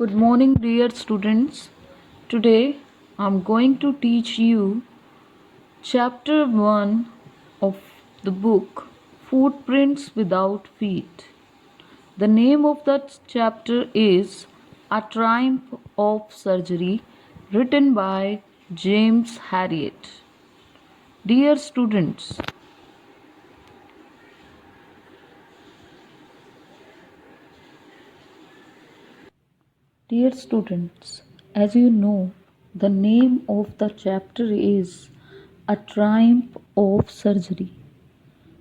Good morning, dear students. Today I'm going to teach you chapter 1 of the book Footprints Without Feet. The name of that chapter is A Triumph of Surgery, written by James Harriet. Dear students, as you know, the name of the chapter is A Triumph of Surgery.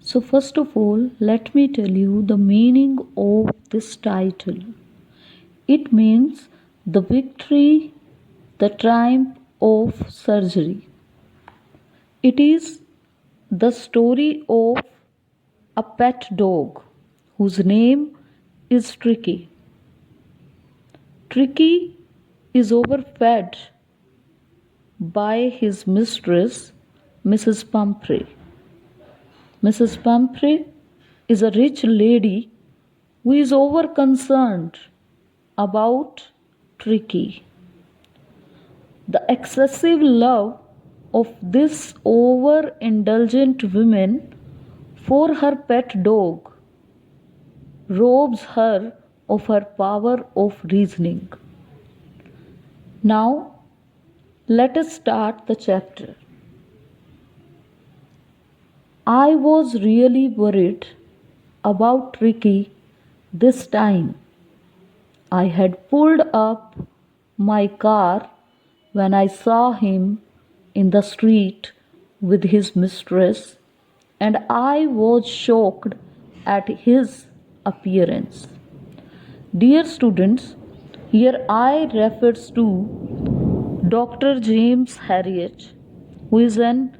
So, first of all, let me tell you the meaning of this title. It means the victory, the triumph of surgery. It is the story of a pet dog whose name is Tricki. Tricki is overfed by his mistress, Mrs. Pumphrey. Mrs. Pumphrey is a rich lady who is over concerned about Tricki. The excessive love of this overindulgent woman for her pet dog robs her of her power of reasoning. Now, let us start the chapter. I was really worried about Tricki this time. I had pulled up my car when I saw him in the street with his mistress, and I was shocked at his appearance. Dear students, here I refers to Dr. James Harriet, who is an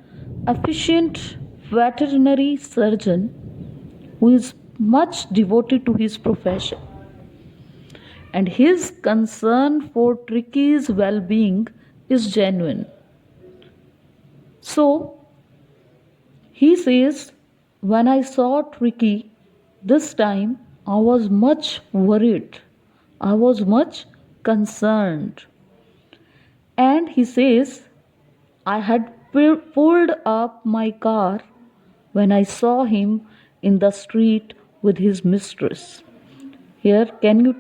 efficient veterinary surgeon who is much devoted to his profession, and his concern for Tricki's well being is genuine. So, he says, when I saw Tricki this time, I was much worried, I was much concerned. And he says, I had pulled up my car when I saw him in the street with his mistress. Can you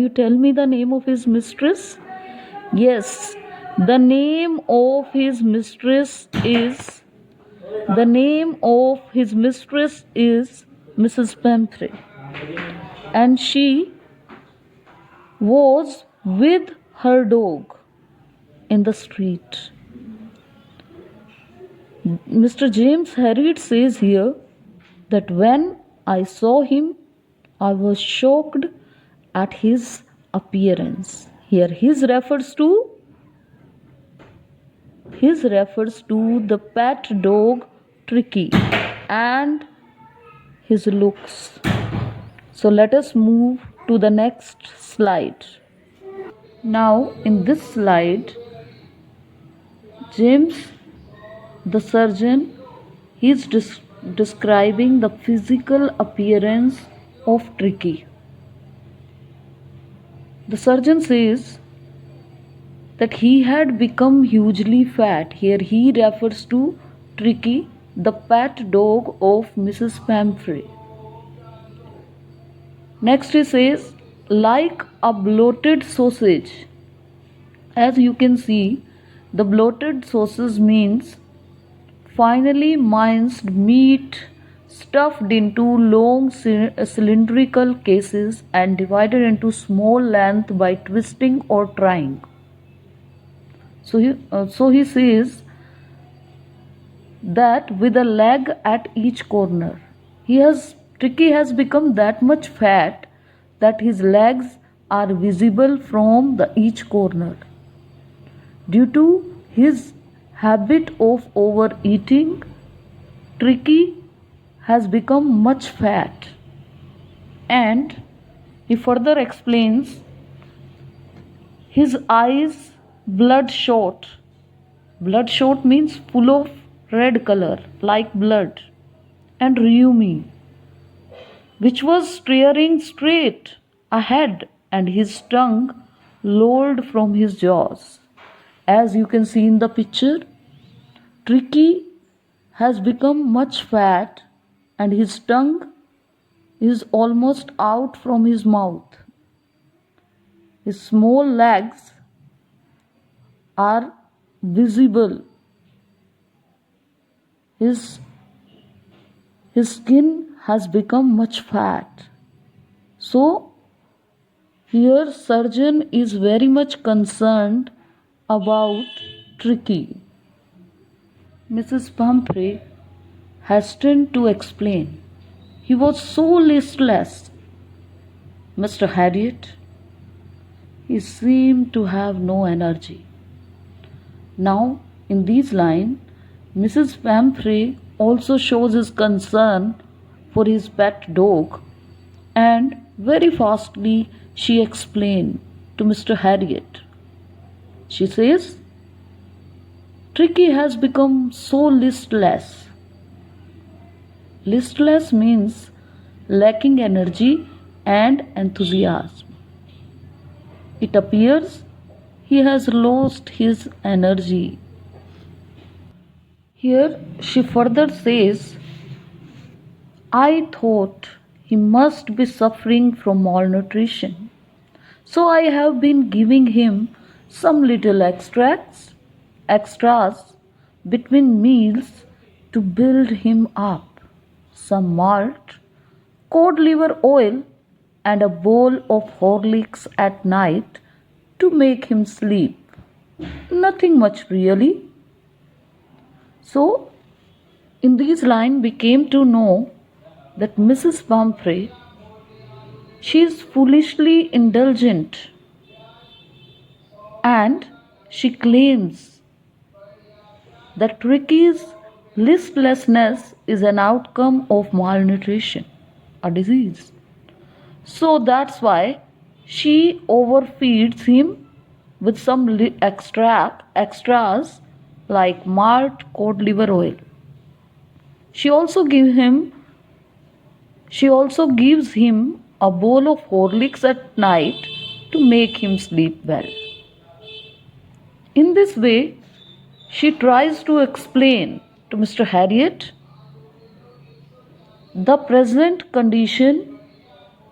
tell me the name of his mistress? Yes, the name of his mistress is Mrs. Pumphrey, and she was with her dog in the street. Mr. James Harriet says here that when I saw him, I was shocked at his appearance. Here his refers to the pet dog Tricki and his looks. So let us move to the next slide. Now in this slide, James the surgeon is describing the physical appearance of Tricki. The surgeon says that he had become hugely fat. Here he refers to Tricki, the pet dog of Mrs. Pumphrey. Next he says, like a bloated sausage. As you can see, the bloated sausage means finely minced meat stuffed into long cylindrical cases and divided into small lengths by twisting or trying. So he says that with a leg at each corner. Tricki has become that much fat that his legs are visible from each corner. Due to his habit of overeating, Tricki has become much fat. And he further explains his eyes bloodshot. Bloodshot means full of red color like blood, and rheumy, which was staring straight ahead and his tongue lolled from his jaws. As you can see in the picture, Tricki has become much fat and his tongue is almost out from his mouth. His small legs are visible. His, his skin has become much fat. So, here surgeon is very much concerned about Tricki. Mrs. Pumphrey hastened to explain. He was so listless, Mr. Harriet. He seemed to have no energy. Now, in these lines, Mrs. Pumphrey also shows his concern for his pet dog, and very fastly she explained to Mr. Harriet. She says, Tricki has become so listless. Listless means lacking energy and enthusiasm. It appears he has lost his energy. Here she further says, I thought he must be suffering from malnutrition. So I have been giving him some little extras between meals to build him up. Some malt, cod liver oil, and a bowl of Horlicks at night to make him sleep. Nothing much really. So, in these lines, we came to know that Mrs. Pumphrey, she is foolishly indulgent and she claims that Tricky's listlessness is an outcome of malnutrition, a disease. So that's why she overfeeds him with some extras like malt cod liver oil. She also gives him a bowl of Horlicks at night to make him sleep well. In this way, she tries to explain to Mr. Harriet the present condition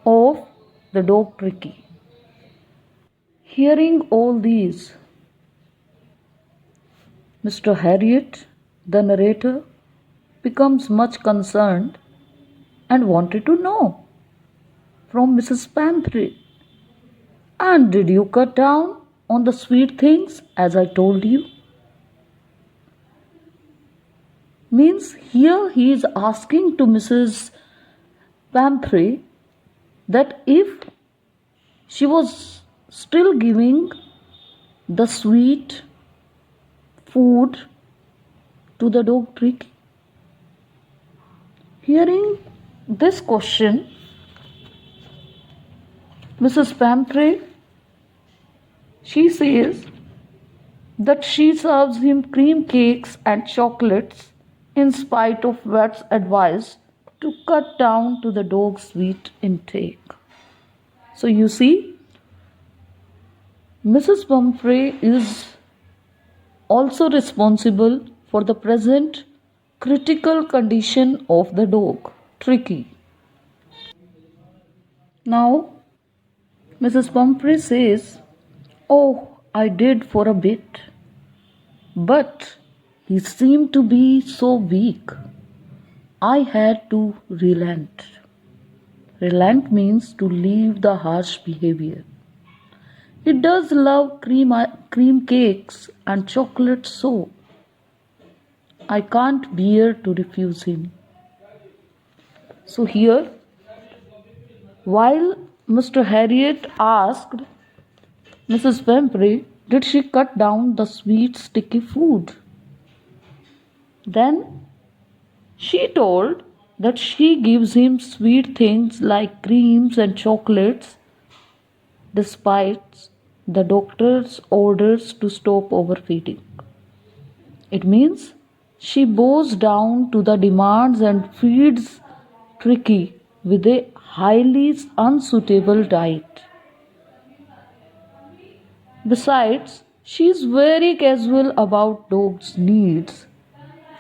of the dog Tricki. Hearing all these, Mr. Harriet, the narrator, becomes much concerned and wanted to know from Mrs. Pumphrey, and did you cut down on the sweet things as I told you? Means here he is asking to Mrs. Pumphrey that if she was still giving the sweet food to the dog Tricki. Hearing this question, Mrs. Pumphrey, she says that she serves him cream cakes and chocolates in spite of vet's advice to cut down to the dog's sweet intake. So you see, Mrs. Pumphrey is also responsible for the present critical condition of the dog, Tricki. Now, Mrs. Pumphrey says, oh, I did for a bit, but he seemed to be so weak. I had to relent. Relent means to leave the harsh behavior. He does love cream cakes and chocolate so I can't bear to refuse him. So here, while Mr. Harriet asked Mrs. Pumphrey, did she cut down the sweet sticky food? Then she told that she gives him sweet things like creams and chocolates despite the doctor's orders to stop overfeeding. It means she bows down to the demands and feeds Tricki with a highly unsuitable diet. Besides, she is very casual about dog's needs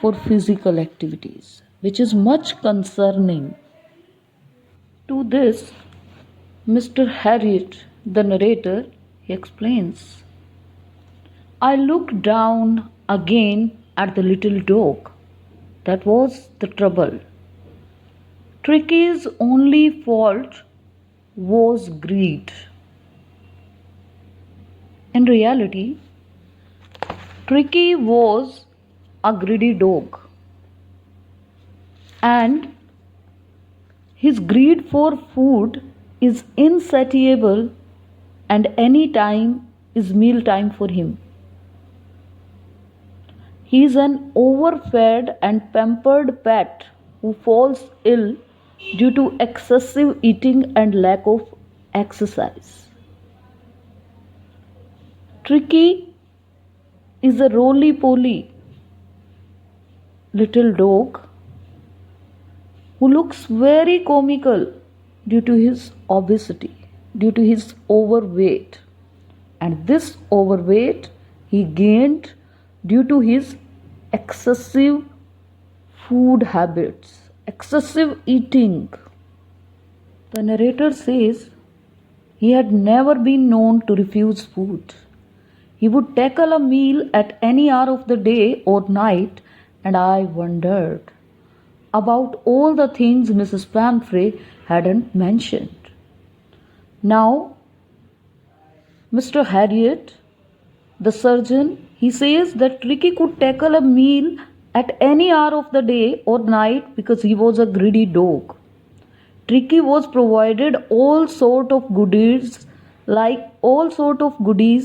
for physical activities, which is much concerning. To this, Mr. Harriet, the narrator, he explains, I looked down again at the little dog. That was the trouble. Tricky's only fault was greed. In reality, Tricky was a greedy dog, and his greed for food is insatiable, and any time is meal time for him. He is an overfed and pampered pet who falls ill due to excessive eating and lack of exercise. Tricky is a roly poly little dog who looks very comical due to his obesity, due to his overweight. And this overweight he gained due to his excessive food habits, excessive eating. The narrator says he had never been known to refuse food. He would tackle a meal at any hour of the day or night, and I wondered about all the things Mrs. Pamphray hadn't mentioned. Now, Mr. Harriet, the surgeon, he says that Tricky could tackle a meal at any hour of the day or night because he was a greedy dog. Tricky was provided all sort of goodies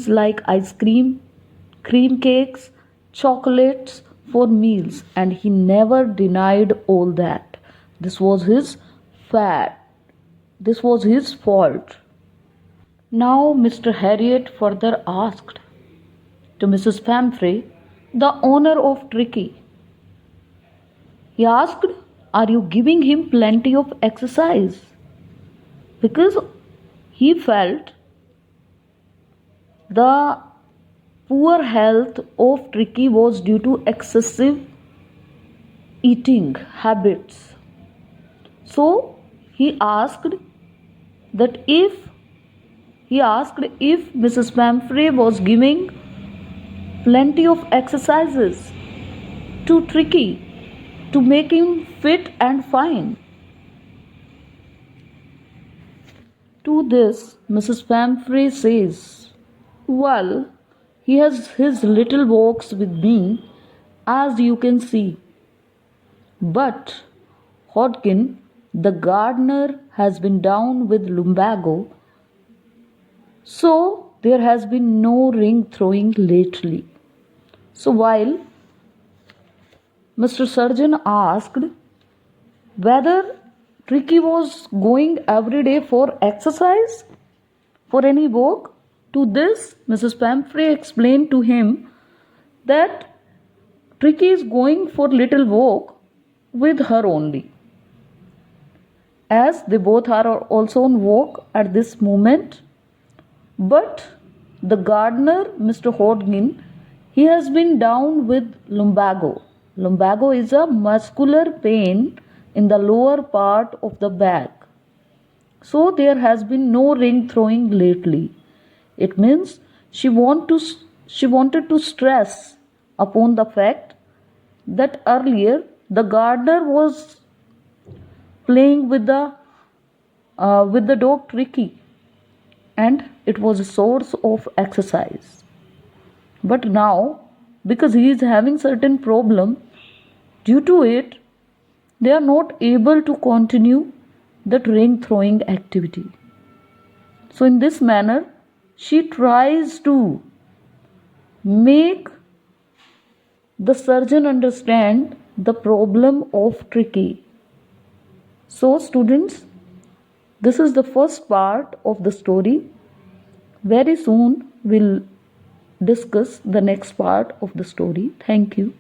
like ice cream, cream cakes, chocolates for meals, and he never denied all that. This was his fat. This was his fault. Now Mr. Harriet further asked to Mrs. Pamphray, the owner of Tricky. He asked, are you giving him plenty of exercise? Because he felt the poor health of Tricky was due to excessive eating habits. So he asked if Mrs. Pamphray was giving plenty of exercises to Tricky to make him fit and fine. To this, Mrs. Pamphray says, well, he has his little walks with me, as you can see. But Hodgkin, the gardener, has been down with lumbago, so there has been no ring throwing lately. So while Mr. Surgeon asked whether Tricky was going every day for exercise, for any walk, to this Mrs. Pamphray explained to him that Tricky is going for little walk with her only, as they both are also on walk at this moment. But the gardener, Mr. Hodgkin, he has been down with lumbago. Lumbago is a muscular pain in the lower part of the back. So there has been no ring throwing lately. It means she wanted to stress upon the fact that earlier the gardener was playing with the dog Tricky, and it was a source of exercise. But now, because he is having certain problem, due to it, they are not able to continue that ring throwing activity. So in this manner, she tries to make the surgeon understand the problem of Tricky. So students, this is the first part of the story. Very soon we'll discuss the next part of the story. Thank you.